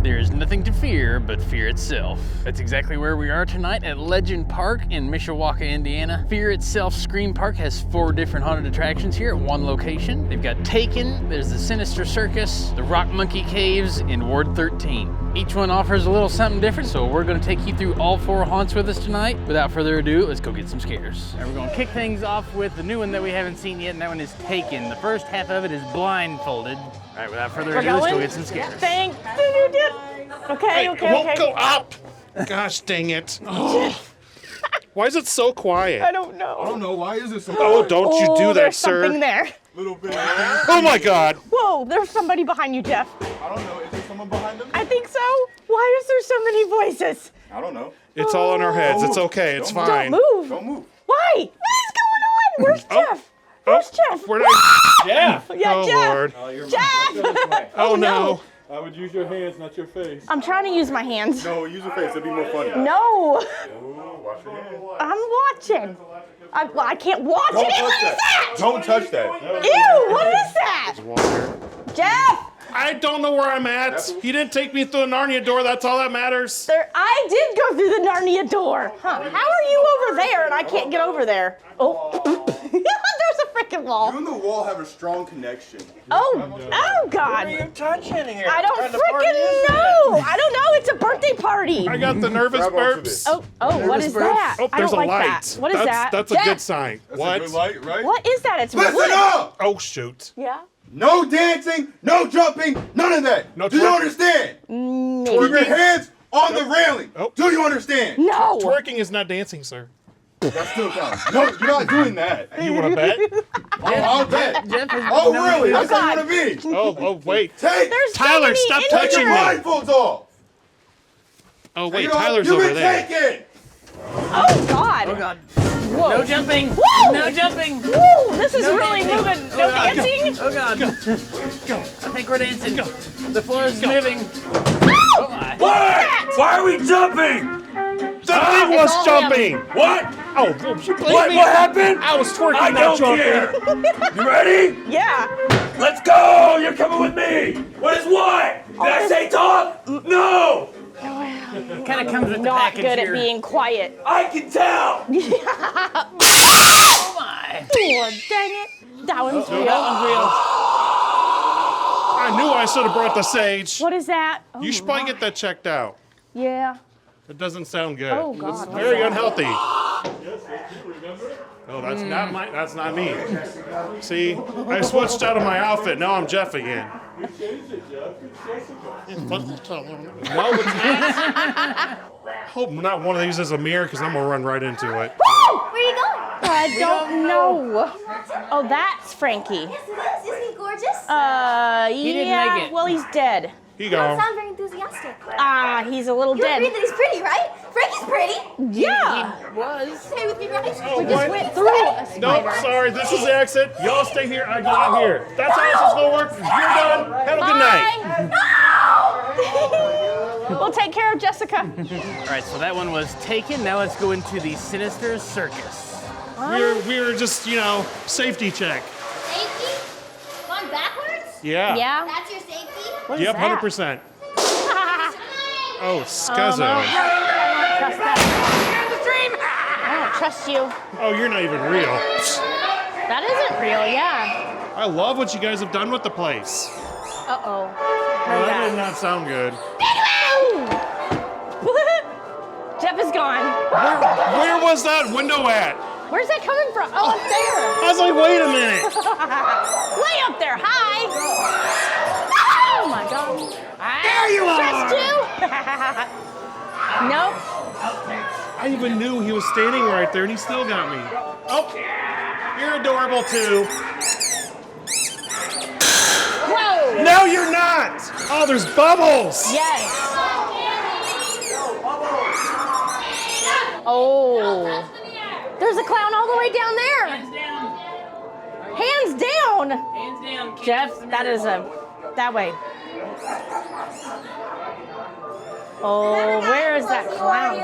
There is nothing to fear but fear itself. That's exactly where we are tonight at Legend Park in Mishawaka, Indiana. Fear Itself Scream Park has 4 different haunted attractions here at one location. They've got Taken, there's the Sinister Circus, the Rock Monkey Caves, and Ward 13. Each one offers a little something different, so we're gonna take you through all 4 haunts with us tonight. Without further ado, let's go get some scares. And we're gonna kick things off with the new one that we haven't seen yet, and that one is Taken. The first half of it is blindfolded. All right, without further ado, let's go get some scares. Okay. It won't go up. Gosh dang it. Oh. Why is it so quiet? I don't know. I don't know. Why is it so Oh, don't you do that, there's sir. Something there. little bit? Oh my God. Whoa, there's somebody behind you, Jeff. I don't know. Is there someone behind them? I think so. Why is there so many voices? I don't know. It's all in our heads. It's okay. It's Don't fine. Don't move. Don't move. Why? What is going on? Where's Jeff? Where's Jeff? We're not. Jeff! Yeah, Oh Jeff. Lord. Jeff! Oh no. I would use your hands, not your face. I'm trying to use my hands. No, use your face. It'd be more funny. No. Ooh, wash your hands. I'm watching. I can't watch Don't it. touch What is that. that? Don't touch that. Ew, what is that? Water. Jeff! I don't know where I'm at. He didn't take me through the Narnia door. That's all that matters. I did go through the Narnia door. Huh. How are you over there and I can't get over there? Oh, there's a freaking wall. You and the wall have a strong connection. Oh God. What are you touching here? I don't What kind of party is freaking this? know. I don't know. It's a birthday party. I got the nervous Grab onto burps. this. Oh, what is that? Oh, I there's don't a like light. that. What is that? That's a Jeff, good sign. That's What? a good light, right? What is that? It's Listen wood. up! Oh shoot. Yeah. No dancing, no jumping, none of that. No Do you twerking. understand? Maybe. Keep your hands on the railing. Oh. Do you understand? No. Twerking is not dancing, sir. That still counts. No, you're not doing that. You want to bet? Oh, I'll bet. Jeff is Oh, no really? idea. That's how you want to be. Oh, wait. Take There's so Tyler, many stop in touching your me. here. blindfolds off. Oh, wait, You know, Tyler's you've over been there. taken. Oh God. Oh God. Whoa. No jumping! Whoa. No jumping! Woo, this is No really dancing. moving. No dancing? Oh God. Go. I think we're dancing. Go. The floor is moving. Oh, Oh my. Why are we jumping? The thing was all jumping. What? Oh, you blame What me. happened? I was twerking, I not don't jumping. care. You ready? Yeah. Let's go. You're coming with me. What is what? Did I say talk? No. Kind of comes with the Not package good here. at being quiet. I can tell. Oh my. Oh, dang it. That one's real. That one's real. I knew I should have brought the sage. What is that? Oh, You should probably get that checked out. Yeah. It doesn't sound good. Oh, God. It's very unhealthy. Oh, that's not my. That's not me. See, I switched out of my outfit. Now I'm Jeff again. No, it's not. Hope not one of these is a mirror, because I'm gonna run right into it. Woo! Where are you going? I don't know. Oh, that's Frankie. Yes, it is. Isn't he gorgeous? He didn't Yeah. make it. Well, he's dead. He You don't go. sound very enthusiastic. He's a little You dead. agree that he's pretty, right? Frankie's pretty. Yeah. Was. Stay with me, right? Oh, We just what? went through a spider. No, sorry. This is the exit. Y'all stay here. I go out here. That's how this is gonna work. You're done. Have a good night. Bye. We'll take care of Jessica. All right, so that one was taken. Now let's go into the Sinister Circus. We were just, safety check. Safety? Going backwards? Yeah. Yeah. That's your safety? What is Yep, that? 100%. Oh, scuzzo. Trust that. I don't trust you. Oh, you're not even real. That isn't real, yeah. I love what you guys have done with the place. Uh-oh. Oh, that did not sound good. Jeff is gone. Where was that window at? Where's that coming from? Oh, up there. I was like, wait a minute. Way up there. Hi. Oh, my God. There you Trust you? Nope. I even knew he was standing right there, and he still got me. Oh, you're adorable, too. Whoa. No, you're not. Oh, there's bubbles. Yes. Oh. There's a clown all the way down there. Hands down. Hands down. Hands down. Jeff, that is that way. Oh, where is that clown?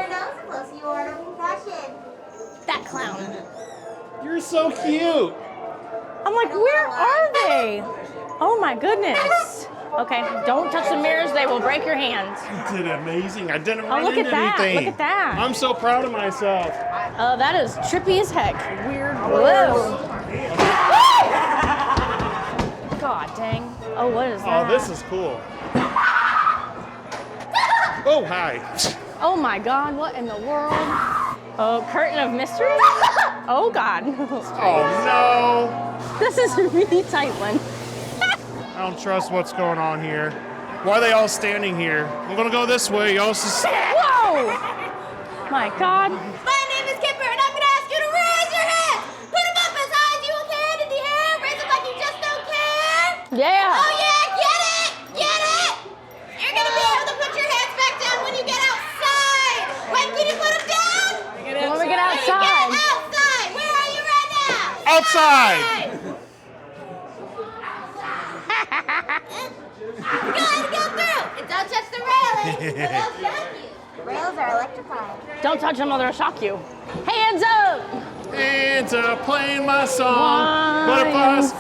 That clown. You're so cute. I'm like, where are they? Oh my goodness. Okay, don't touch the mirrors. They will break your hands. You did amazing. I didn't Oh, run look into at that. anything. Look at that. I'm so proud of myself. That is trippy as heck. Weird. Whoa. God dang. Oh, what is that? Oh, this is cool. Oh, hi. Oh my God, what in the world? Oh, curtain of mystery? Oh God. Oh, no. This is a really tight one. I don't trust what's going on here. Why are they all standing here? I'm gonna go this way. Y'all Whoa! My God. My name is Kipper, and I'm gonna ask you to raise your hands. Put them up as high as you can in the air. Raise them like you just don't care. Yeah. Oh yeah, get it, get it. You're gonna be able to put your hands back down when you get outside. When can you put them down? When we get When you get outside. outside. Where are you right now? outside. Go ahead and go through. And don't touch the railing. Or they'll shock you. The rails are electrified. Don't touch them or they'll shock you. Hands up! Hands up, playing my song. Butterflies.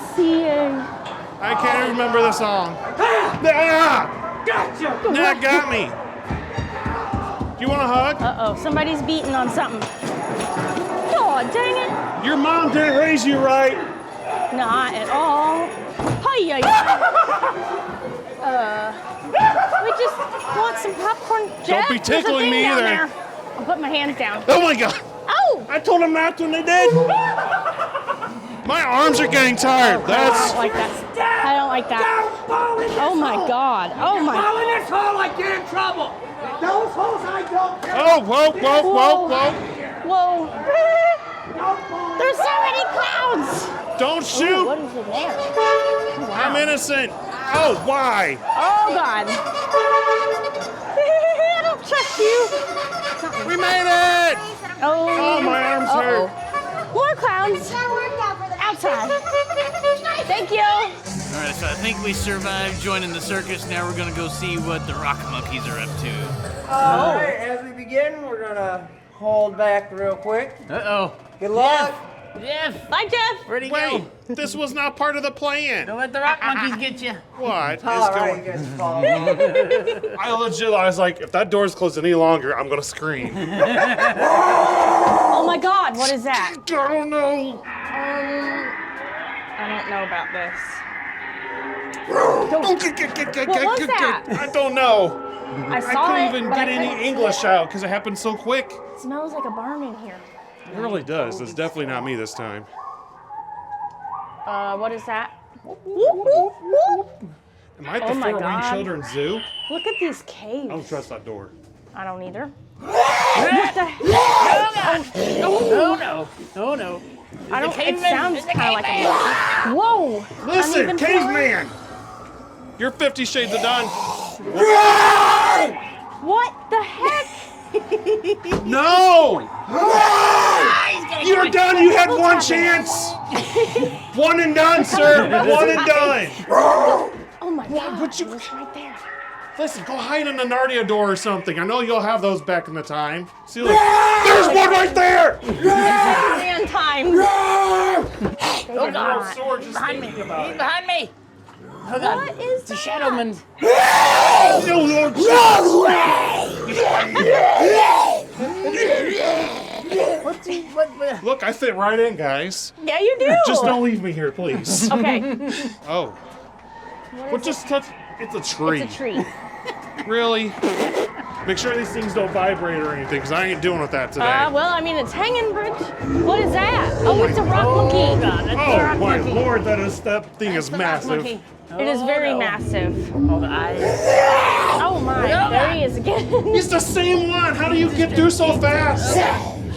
I can't remember the song. Ah! Gotcha! That got me. Do you want a hug? Uh-oh, somebody's beating on something. Oh, dang it. Your mom didn't raise you right. Not at all. Hi-ya. We just want some popcorn. Jeff, be there's a tickling thing me down either. there. I'll put my hands down. Oh my God. Oh! I told them not to and they did. My arms are getting tired. I That's. don't like that. I don't like that. Don't fall in this Oh my hole. God. Oh Fall my. in this hole, I get in trouble. Those holes I don't care. Oh, whoa, whoa, whoa, whoa. Whoa. Don't fall in There's so many clouds. Don't Ooh, shoot. what is in there? I'm innocent. Oh, why? Oh God. I don't trust you. We made it. Oh. Oh, my arms hurt. More clowns. That worked out for the Outside. Thank you. All right, so I think we survived joining the circus. Now we're gonna go see what the rock monkeys are up to. All right, as we begin, we're gonna hold back real quick. Uh-oh. Good luck. Jeff, Bye, Jeff. where'd he Wait, go? this was not part of the plan. Don't let the rock monkeys get you. What is All right, you going? guys follow. I was like, if that door's closed any longer, I'm gonna scream. Oh my God, what is that? I don't know. I don't know about this. What was that? I don't know. I I saw couldn't it, even but get I any couldn't see English out because it happened so quick. It smells like a barn in here. It really does. It's definitely not me this time. What is that? Whoop, whoop, whoop. Am I at the Oh my Fort Wayne God. Children's Zoo? Look at these caves. I don't trust that door. I don't either. What the heck? No, no. I don't. It caveman. sounds It's a kind of like a. Whoa! Listen, uneven caveman! You're 50 Shades of Done. terrain. What the heck? No! You're done. You had one chance. One and done, sir. One and done. Oh my God! would you- It was right there. Listen, go hide in the Narnia door or something. I know you'll have those back in the time. See, look. There's one right there. Man times. Oh God! Sword just Behind me. thinking about He's it. behind me. Hold on. What is It's a that? Shadowman. What? Look, I fit right in, guys. Yeah, you do. Just don't leave me here, please. Okay. Oh. What just touch? It's a tree. It's a tree. Really? Make sure these things don't vibrate or anything, because I ain't doing with that today. Well, I mean, it's hanging bridge. What is that? Oh, it's a rock monkey. Oh God, that's the Oh rock my monkey. lord, that thing is The rock massive. monkey. It is very no. massive. Oh, the eyes. Oh my, there he is again. He's the same one. How do you get through so fast?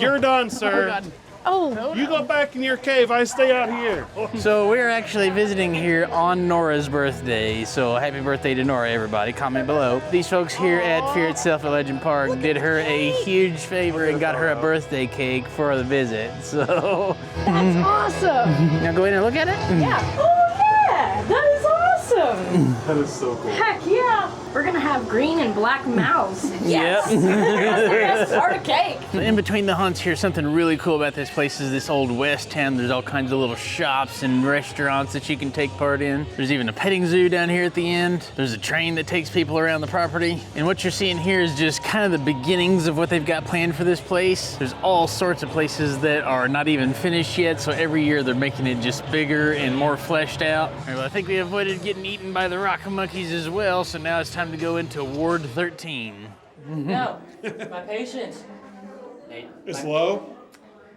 You're done, sir. God. Oh, You go back in your cave. I stay out here. So we're actually visiting here on Nora's birthday. So happy birthday to Nora, everybody. Comment below. These folks here at Fear Itself at Legend Park did her a huge favor and got her a birthday cake for the visit. So that's awesome. now go in and look at it. Yeah. Oh yeah, that is awesome. That is so cool. Heck yeah. We're gonna have green and black mouths. Yes. Yep. That's the best part of cake. In between the hunts here, something really cool about this place is this old West town. There's all kinds of little shops and restaurants that you can take part in. There's even a petting zoo down here at the end. There's a train that takes people around the property. And what you're seeing here is just kind of the beginnings of what they've got planned for this place. There's all sorts of places that are not even finished yet, so every year they're making it just bigger and more fleshed out. All right, well, I think we avoided getting eaten by the rock monkeys as well, so now it's time to go into Ward 13. No, my patience. Hey, It's low?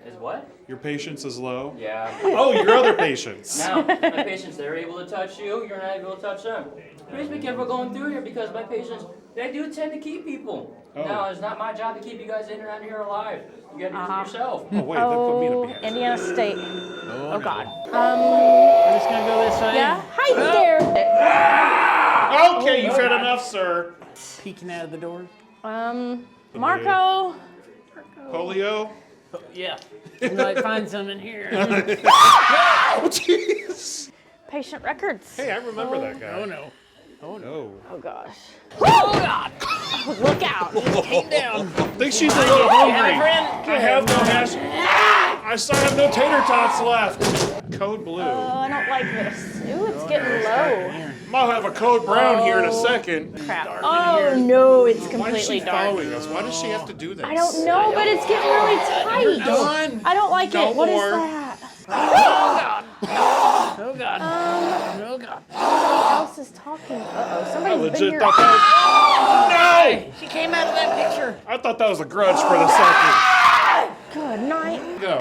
Is what? Your patience is low? Yeah. Oh, your other patients. Now, my patients, they're able to touch you, you're not able to touch them. Please be careful going through here because my patients, they do tend to keep people. Oh. Now, it's not my job to keep you guys in and out of here alive. You gotta do it yourself. Oh, wait, that put me in a bad. Indiana State. Oh, God. We're just gonna go this way. Yeah? Hi there. Okay, you've had enough, sir. Peeking out of the door. Marco. Polio? Yeah. You might find some in here. Oh, jeez. Patient records. Hey, I remember that guy. Oh no. Oh no. Oh gosh. Oh God. Look out. Came down. I think she's a little hungry. I have no hash. I have no tater tots left. Code blue. Oh, I don't like this. Ooh, it's getting low. I'll have a code brown here in a second. Crap. Oh no, it's Why is she completely dark. following us? Why does she have to do this? I don't know, but it's getting really tight. Done. I don't like No it. What is more. that? Oh God. Oh God. Who else is talking? Uh-oh, I somebody's been legit here. thought that was... No! She came out of that picture. I thought that was a grudge for the second. Good night. Go.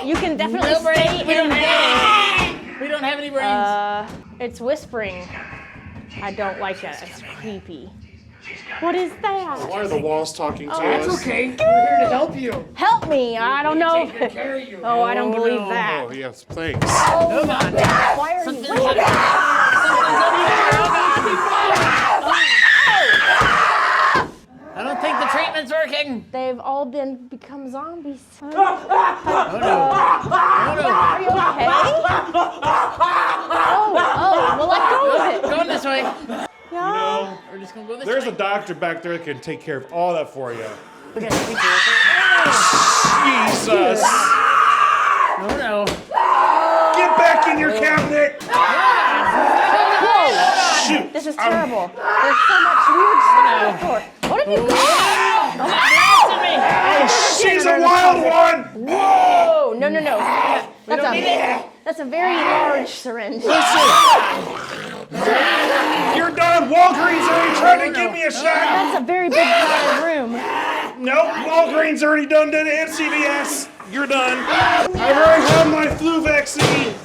You can definitely No brains. stay We don't in have bed. any. We don't have any brains. It's whispering. I don't like that. It's creepy. What is that? Why are the walls talking to That's us? okay. We're here to help you. Help me. I don't know. Taking care of you. Oh, I don't believe Oh, that. yes, thanks. Oh God. Why are you? Something's up here. I don't think the treatment's working. They've all become zombies. Oh no. Are you okay? Oh, well, let go of it. Going this way. Yeah. We're just gonna go this There's way. a doctor back there that can take care of all that for you. Okay. Jesus! Oh no. Get back in your cabinet! Whoa. Shoot! This is terrible. There's so much weird stuff on the floor. What have you got? Oh, she's a wild one! Whoa. No. That's a very large syringe. Listen! You're done! Walgreens already tried to give me a shot! That's a very big room. Nope, Walgreens already done it and CVS. You're done. I've already had my flu vaccine.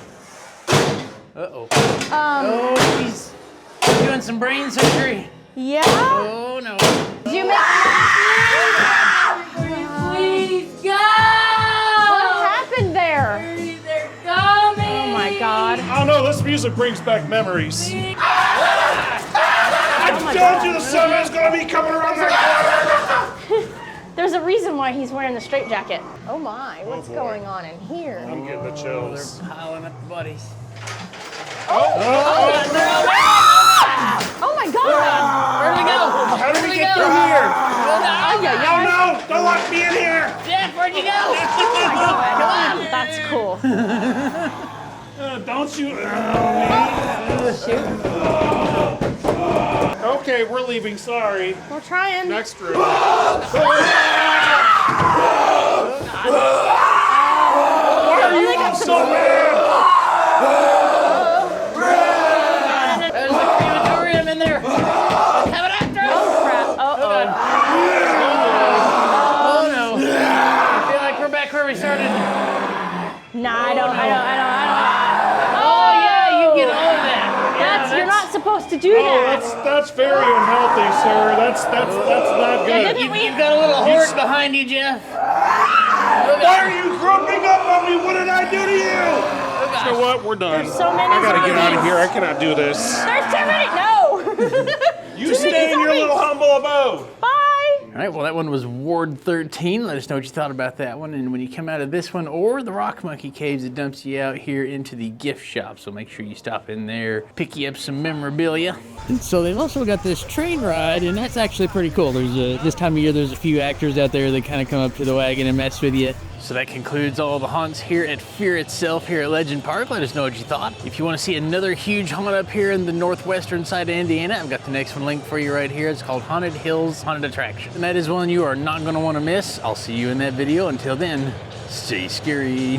Uh-oh. Oh, she's doing some brain surgery. Yeah? Oh no. Did you make Please go! What happened there? They're coming! Oh my God. I don't know, this music brings back memories. I told you the sun is gonna be coming around the corner. There's a reason why he's wearing the straitjacket. Oh my, what's going on in here? I'm getting the chills. Piling up the buddies. Oh my God! Where do we go? How did we get through here? Oh No, don't lock me in here. Jeff, where'd you go? That's cool. Don't you? Shoot. Okay, we're leaving. Sorry. We're trying. Next room. Why are you all so mad? There's a crematorium in there. Coming after us. Oh crap. Uh-oh. Oh no. I feel like we're back where we started. Nah, I don't. Oh yeah, you get all of that. You're not supposed to do Oh, that. that's very unhealthy, sir. That's not good. You've got a little horde behind you, Jeff. Why are you grouping up on me? What did I do to you? You know what? We're done. There's so many I gotta get out of zombies. here. I cannot do this. There's too many. No. You stay in your little humble abode. Bye. All right, well, that one was Ward 13. Let us know what you thought about that one. And when you come out of this one or the Rock Monkey Caves, it dumps you out here into the gift shop. So make sure you stop in there, pick you up some memorabilia. And so they've also got this train ride, and that's actually pretty cool. This time of year, there's a few actors out there that kind of come up to the wagon and mess with you. So that concludes all the haunts here at Fear Itself here at Legend Park. Let us know what you thought. If you want to see another huge haunt up here in the northwestern side of Indiana, I've got the next one linked for you right here. It's called Haunted Hills Haunted Attraction. And that is one you are not going to want to miss. I'll see you in that video. Until then, stay scary.